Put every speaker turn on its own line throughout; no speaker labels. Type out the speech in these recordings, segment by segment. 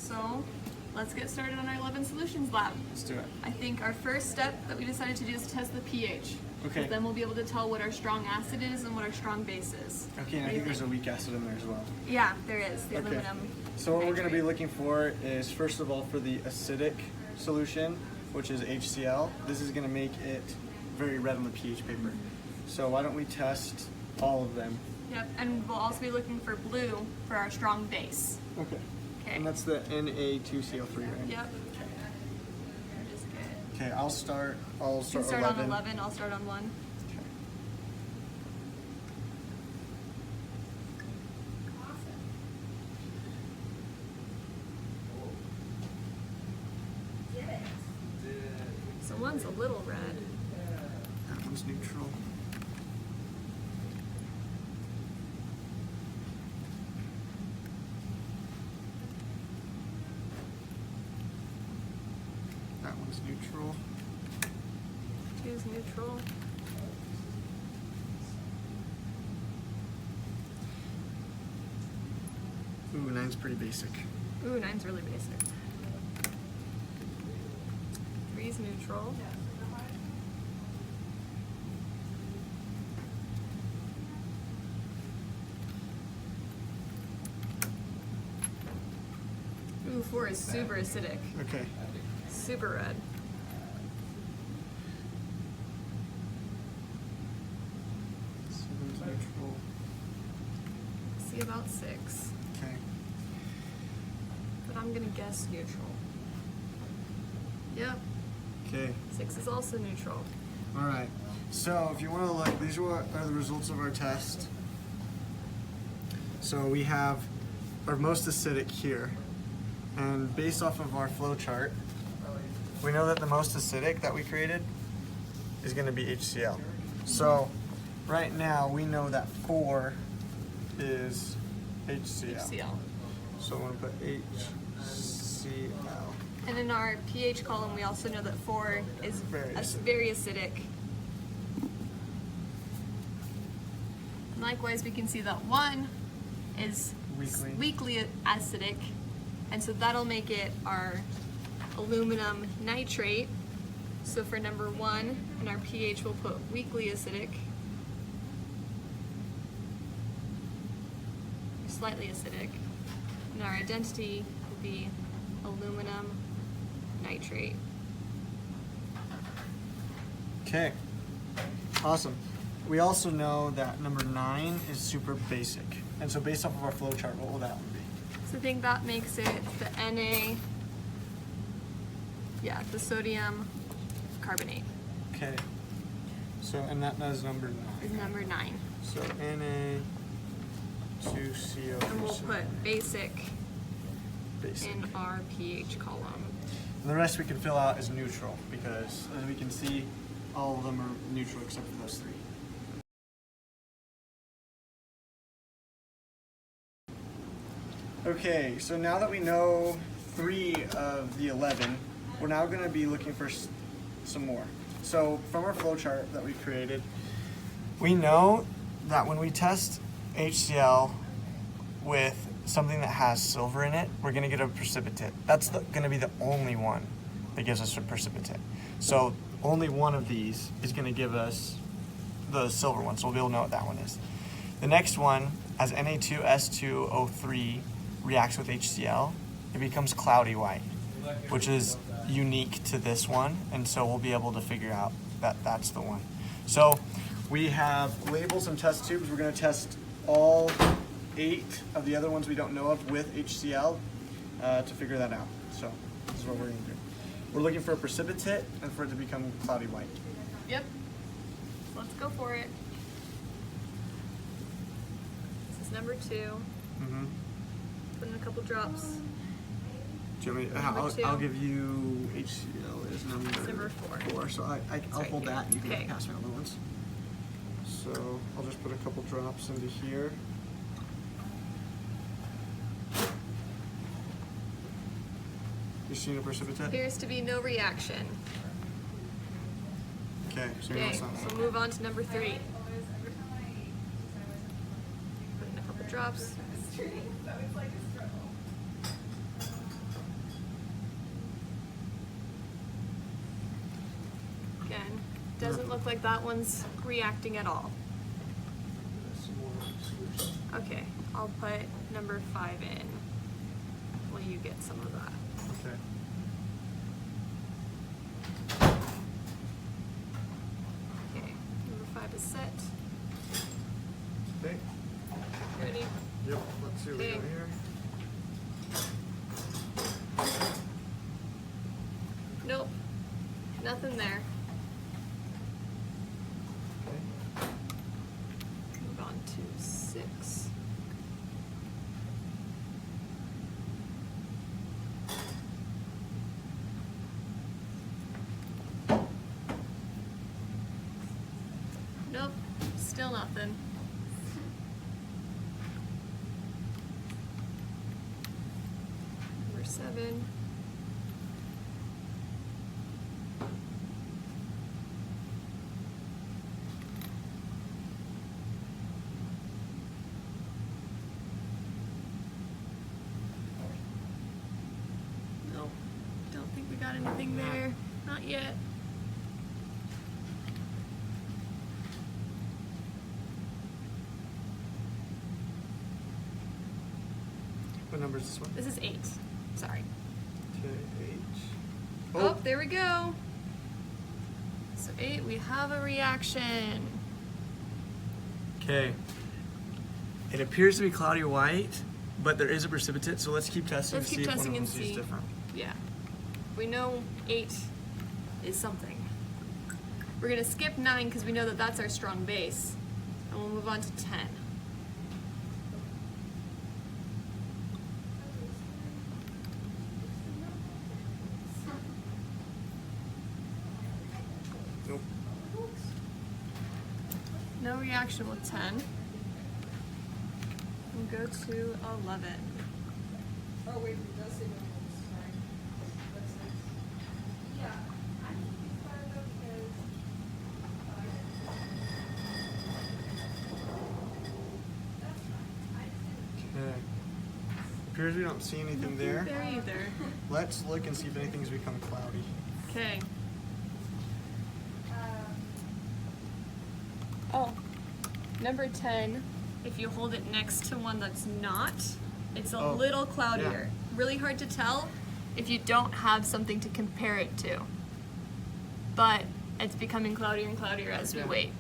So let's get started on our 11 solutions lab.
Let's do it.
I think our first step that we decided to do is test the pH.
Okay.
Then we'll be able to tell what our strong acid is and what our strong base is.
Okay, and I think there's a weak acid in there as well.
Yeah, there is, the
Okay.
aluminum.
So what we're going to be
nitrate.
looking for is, first of all, for the acidic solution, which is HCl. This is going to make it very red on the pH paper. So why don't we test all of them?
Yep, and we'll also be looking for blue for our strong base.
Okay.
Okay.
And that's the Na2CO3, right?
Yep. Which is good.
Okay, I'll start
You can start
11.
on 11, I'll start on 1.
Okay.
So 1's a little red.
That one's neutral. That one's neutral.
2's neutral.
Ooh, 9's pretty basic.
Ooh, 9's really basic. 3's neutral. Ooh, 4 is super acidic.
Okay.
Super red.
Seven's neutral.
See about 6.
Okay.
But I'm gonna guess neutral. Yep,
Okay.
6 is also neutral.
All right. So if you want to look, these are the results of our test. So we have our most acidic here. And based off of our flow chart, we know that the most acidic that we created is going to be HCl. So right now we know that 4 is HCl.
HCl.
So I'm going to put HCl.
And in our pH column, we also know that 4 is
Very acidic.
very acidic. And likewise, we can see that 1 is weakly acidic, and so that'll make it our aluminum nitrate. So for number 1, in our pH, we'll put weakly acidic, slightly acidic, and our identity will be aluminum nitrate.
Okay, awesome. We also know that number 9 is super basic. And so based off of our flow chart, what will that one be?
So I think that makes it the Na, yeah, the sodium carbonate
Okay, so, and that is number 9.
is number 9.
So Na2CO3.
And we'll put basic
basic.
in our pH column.
And the rest we can fill out as neutral because as we can see, all of them are neutral except for those 3. Okay, so now that we know 3 of the 11, we're now going to be looking for some more. So from our flowchart that we created, we know that when we test HCl with something that has silver in it, we're going to get a precipitate. That's going to be the only one that gives us a precipitate. So only one of these is going to give us the silver one, so we'll be able to know what that one is. The next one, as Na2S2O3 reacts with HCl, it becomes cloudy white, which is unique to this one, and so we'll be able to figure out that that's the one. So we have labeled some test tubes. We're going to test all 8 of the other ones we don't know of with HCl to figure that out. So this is what we're going to do. We're looking for a precipitate and for it to become cloudy white.
Yep. Let's go for it. This is number 2.
Mm-hmm.
Put in a couple drops.
Do you want me,
Number 2.
I'll give you HCl is number 4. So I'll
right
hold
here.
that and you can
Okay.
pass me other ones. So I'll just put a couple drops into here. You seen a precipitate?
Appears to be no reaction.
Okay, so
Okay,
that's not
so move on to number 3. Put in a couple drops. Doesn't look like that one's reacting at all.
Some more solution.
Okay, I'll put number 5 in while you get some of that.
Okay.
Okay, number 5 is set.
Okay.
Ready?
Yep. Let's see what we got
Okay.
here.
Nope, nothing there.
Okay.
Move on to 6. Nope, still nothing. Number 7. Nope, don't think we got anything there. Not yet.
What number is this one?
This is 8. Sorry.
KH.
Oh, there we go. So 8, we have a reaction.
Okay. It appears to be cloudy white, but there is a precipitate, so let's keep testing
Let's
to
keep
see if one
testing
of
and
them is
see.
different.
Yeah. We know 8 is something. We're going to skip 9 because we know that that's our strong base. And we'll move on to 10.
Nope.
No reaction with 10. We'll go to 11.
Oh, wait, it does say no names, sorry. That's nice. Yeah, I think it's better though because, that's fine. I just
Okay. Appears we don't see anything there.
There either.
Let's look and see if anything's become cloudy.
Okay.
um,
Oh, number 10, if you hold it next to one that's not, it's a
Oh,
little cloudier.
yeah.
Really hard to tell if you don't have something to compare it to. But it's becoming cloudier and cloudier as we
Yeah.
wait.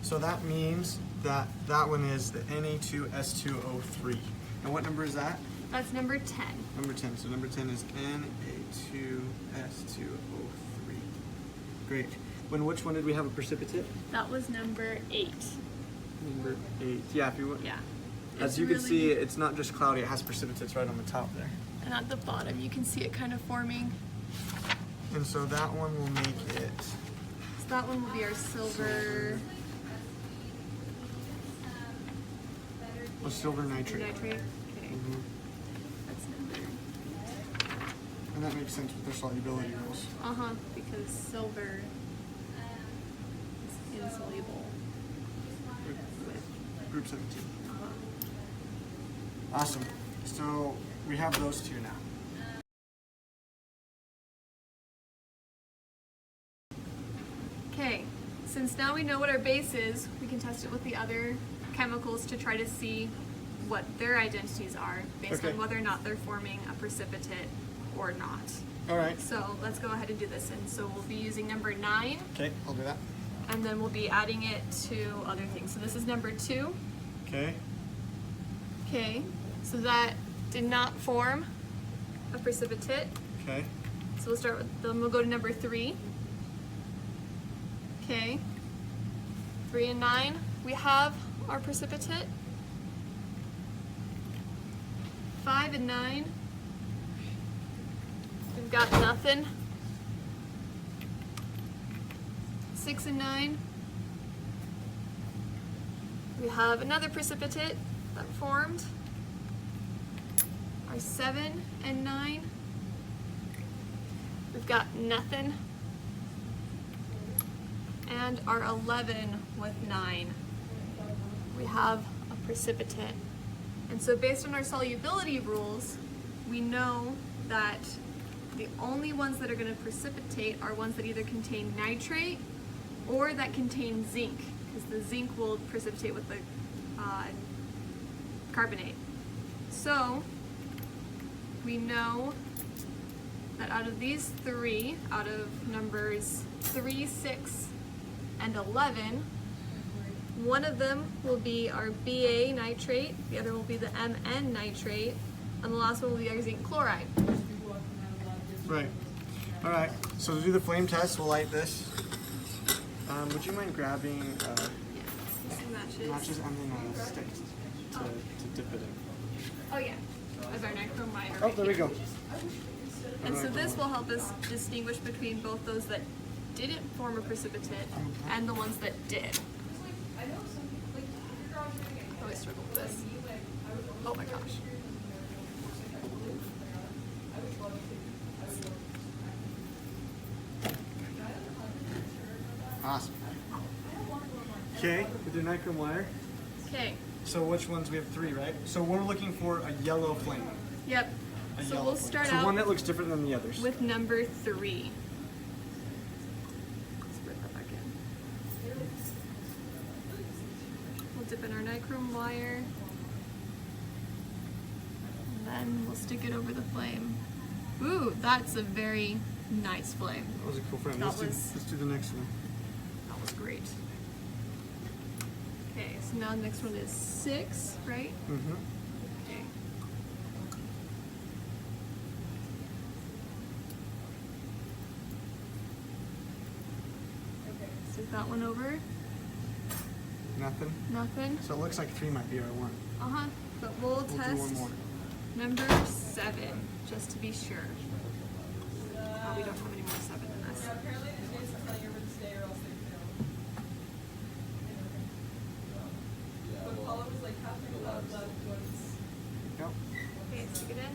So that means that that one is the Na2S2O3. And what number is that?
That's number 10.
Number 10. So number 10 is Na2S2O3. Great. Which one did we have a precipitate?
That was number 8.
Number 8. Yeah, if you would.
Yeah.
As
It's
you can
really-
see, it's not just cloudy, it has precipitates right on the top there.
And at the bottom, you can see it kind of forming.
And so that one will make it.
So that one will be our silver
A silver nitrate.
nitrate. Okay.
Mhm.
That's number.
And that makes sense with their solubility rules.
Because silver is insoluble with.
Group 17. Awesome. So we have those two now.
Okay, since now we know what our base is, we can test it with the other chemicals to try to see what their identities are based
Okay.
on whether or not they're forming a precipitate or not.
All right.
So let's go ahead and do this. And so we'll be using number 9,
Okay, I'll do that.
and then we'll be adding it to other things. So this is number 2.
Okay.
Okay, so that did not form a precipitate.
Okay.
So we'll start with, then we'll go to number 3. Okay. 3 and 9, we have our precipitate. 5 and 9, we've got nothing. 6 and 9, we have another precipitate that formed. Our 7 and 9, we've got nothing. And our 11 with 9, we have a precipitate. And so based on our solubility rules, we know that the only ones that are going to precipitate are ones that either contain nitrate or that contain zinc, because the zinc will precipitate with the carbonate. So we know that out of these three, out of numbers 3, 6, and 11, one of them will be our Ba nitrate, the other will be the Mn nitrate, and the last one will be our zinc chloride.
Right. All right. So to do the flame test, we'll light this. Would you mind grabbing
Yeah, this matches.
matches and then a stick to dip it in?
Oh yeah, as our nichrome wire.
Oh, there we go.
And so this will help us distinguish between both those that didn't form a precipitate and the ones that did. I always struggle with this. Oh my gosh.
Awesome. Okay, with the nichrome wire.
Okay.
So which ones? We have 3, right? So we're looking for a yellow flame.
Yep.
A
So
yellow
we'll
flame.
start
So
out
one that looks different than the others.
with number 3. Let's put that back in. We'll dip in our nichrome wire. And then we'll stick it over the flame. Ooh, that's a very nice flame.
That was a cool flame.
That
Let's do the next one.
That was great. Okay, so now the next one is 6, right?
Mm-hmm.
Okay. Stick that one over.
Nothing.
Nothing.
So it looks like 3 might be our one.
Uh-huh. But we'll
We'll
test
do one more.
number 7, just to be sure. Oh, we don't have any more 7 in us.
Apparently the Jace is telling everyone to stay or else they fail. But Paula was like, Catherine left once.
Yep.
Okay, stick it in.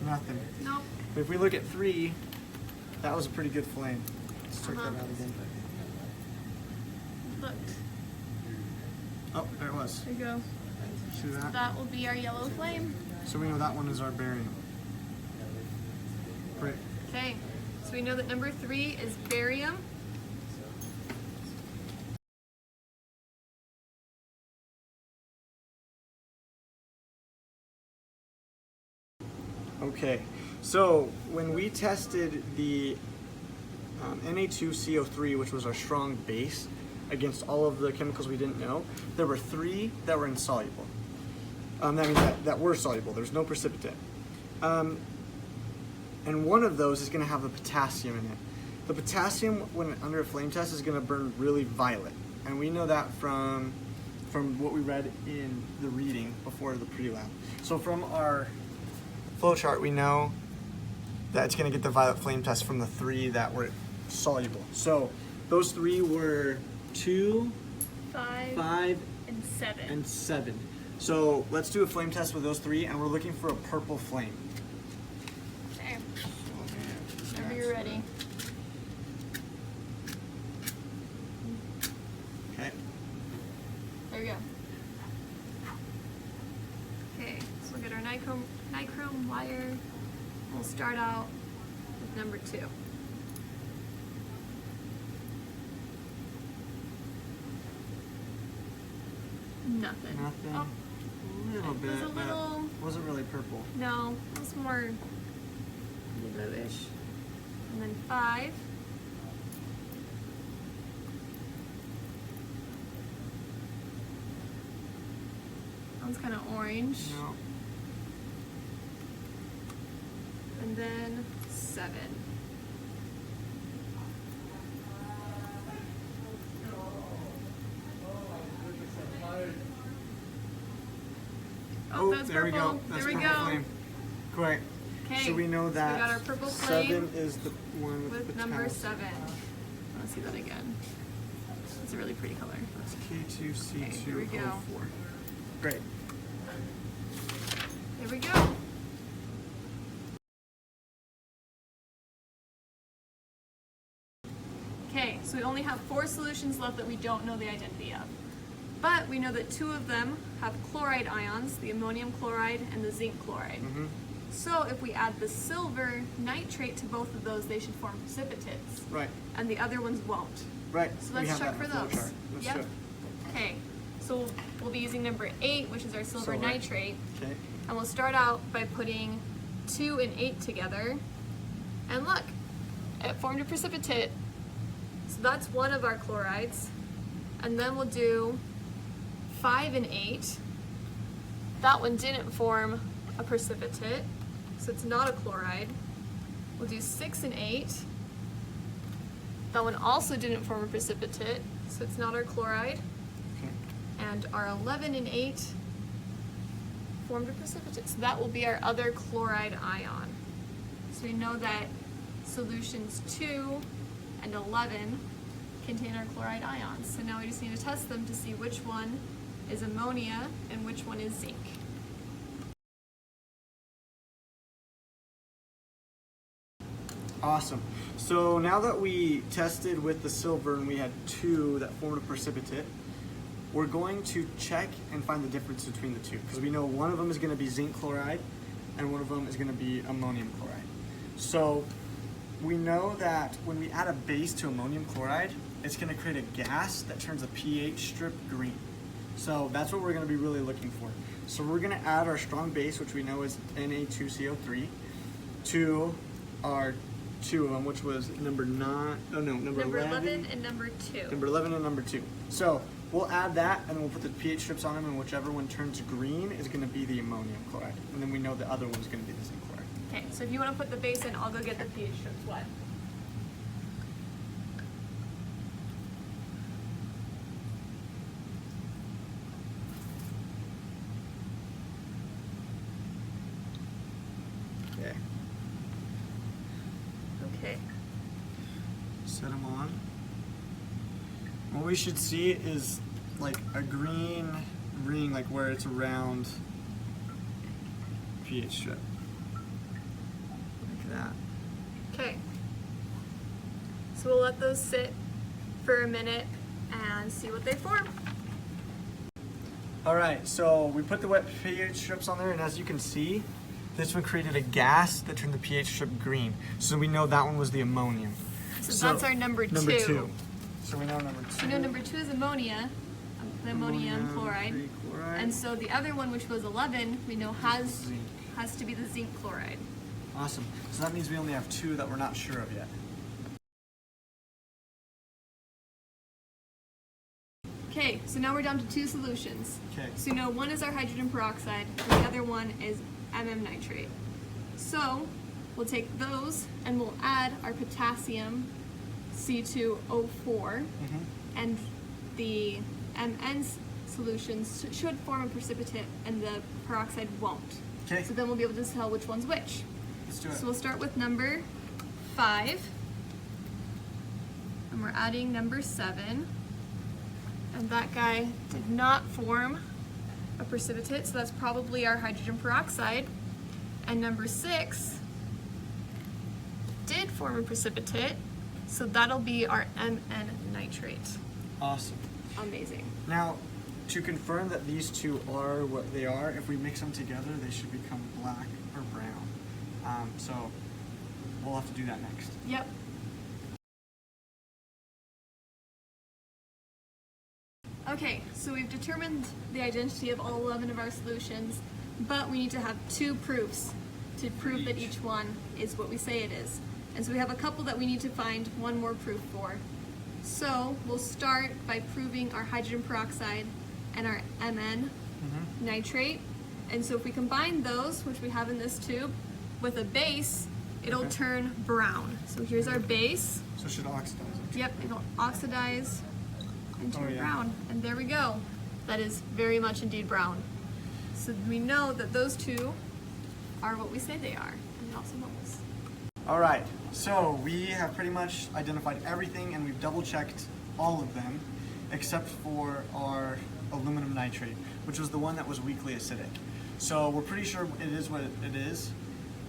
Nothing.
Nope.
But if we look at 3, that was a pretty good flame. Let's check that
Uh-huh.
out again.
Looked.
Oh, there it was.
There you go.
See that?
That will be our yellow flame.
So we know that one is our barium. Great.
Okay, so we know that number 3 is barium.
Okay, so when we tested the Na2CO3, which was our strong base, against all of the chemicals we didn't know, there were 3 that were insoluble. That means that were soluble. There's no precipitate. And one of those is going to have the potassium in it. The potassium, when under a flame test, is going to burn really violet. And we know that from what we read in the reading before the pre-lab. So from our flowchart, we know that it's going to get the violet flame test from the 3 that were soluble. So those 3 were 2,
5,
5,
and 7.
and 7. So let's do a flame test with those 3, and we're looking for a purple flame.
Okay, whenever you're ready.
Okay.
There we go. Okay, so we'll get our nichrome wire. We'll start out with number 2. Nothing.
Nothing.
Oh,
A little
it
bit.
was a
but
little.
wasn't really purple.
No, it was more yellowish. And then 5. That one's kind of orange.
No.
And then 7.
Oh,
that's
there we
purple.
go. That's
There we
purple
go.
flame. Great.
Okay.
So we know
so
that
we got our purple
7
flame
is the one with,
with
the
number
potassium.
7. I want to see that again. It's a really pretty color.
That's K2C2O4.
Okay, here we go.
Great.
Here we go. Okay, so we only have 4 solutions left that we don't know the identity of. But we know that 2 of them have chloride ions, the ammonium chloride and the zinc chloride.
Mm-hmm.
So if we add the silver nitrate to both of those, they should form precipitates.
Right.
And the other ones won't.
Right.
So
We
let's
have
check
that
for
in the
those.
flowchart. Let's
Yep.
do it.
Okay. So we'll be using number 8, which is our silver
Silver.
nitrate.
Okay.
And we'll start out by putting 2 and 8 together. And look, it formed a precipitate. So that's one of our chlorides. And then we'll do 5 and 8. That one didn't form a precipitate, so it's not a chloride. We'll do 6 and 8. That one also didn't form a precipitate, so it's not our chloride.
Okay.
And our 11 and 8 formed a precipitate, so that will be our other chloride ion. So we know that solutions 2 and 11 contain our chloride ions. So now we just need to test them to see which one is ammonia and which one is zinc.
Awesome. So now that we tested with the silver and we had 2 that formed a precipitate, we're going to check and find the difference between the 2, because we know one of them is going to be zinc chloride and one of them is going to be ammonium chloride. So we know that when we add a base to ammonium chloride, it's going to create a gas that turns a pH strip green. So that's what we're going to be really looking for. So we're going to add our strong base, which we know is Na2CO3, to our 2 of them, which was number 11
and number 2.
Number 11 and number 2. So we'll add that and then we'll put the pH strips on them, and whichever one turns green is going to be the ammonium chloride. And then we know the other one is going to be the zinc chloride.
Okay, so if you want to put the base in, I'll go get the pH strips. What?
Okay.
Okay.
Set them on. What we should see is like a green ring, like where it's around pH strip. Like that.
Okay. So we'll let those sit for a minute and see what they form.
All right, so we put the wet pH strips on there, and as you can see, this one created a gas that turned the pH strip green. So we know that one was the ammonium.
So that's our number 2.
Number 2. So we know number 2.
We know number 2 is ammonia, the ammonium chloride.
3 chloride.
And so the other one, which was 11, we know has
Zinc.
to be the zinc chloride.
Awesome. So that means we only have 2 that we're not sure of yet.
Okay, so now we're down to 2 solutions.
Okay.
So you know one is our hydrogen peroxide, and the other one is nitrate. So we'll take those and we'll add our potassium C2O4, and the Mn solutions should form a precipitate and the peroxide won't.
Okay.
So then we'll be able to tell which one's which.
Let's do it.
So we'll start with number 5, and we're adding number 7, and that guy did not form a precipitate, so that's probably our hydrogen peroxide. And number 6 did form a precipitate, so that'll be our Mn nitrate.
Awesome.
Amazing.
Now, to confirm that these 2 are what they are, if we mix them together, they should become black or brown. So we'll have to do that next.
Yep. Okay, so we've determined the identity of all 11 of our solutions, but we need to have 2 proofs to prove that each one is what we say it is. And so we have a couple that we need to find one more proof for. So we'll start by proving our hydrogen peroxide and our Mn nitrate. And so if we combine those, which we have in this tube, with a base, it'll turn brown. So here's our base.
So it should oxidize it.
Yep, it'll oxidize and turn
yeah.
brown. And there we go. That is very much indeed brown. So we know that those 2 are what we say they are. And we also know this.
All right, so we have pretty much identified everything, and we've double checked all of them except for our aluminum nitrate, which was the one that was weakly acidic. So we're pretty sure it is what it is,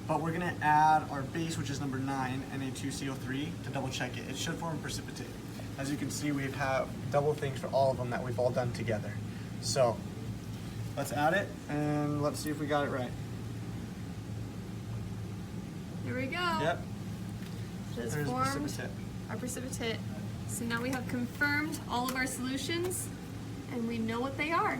but we're gonna add our base, which is number 9, Na2CO3, to double check it. It should form a precipitate. As you can see, we have double things for all of them that we've all done together. So let's add it and let's see if we got it right.
There we go.
Yep.
It has
There's
formed
precipitate.
our precipitate. So now we have confirmed all of our solutions and we know what they are.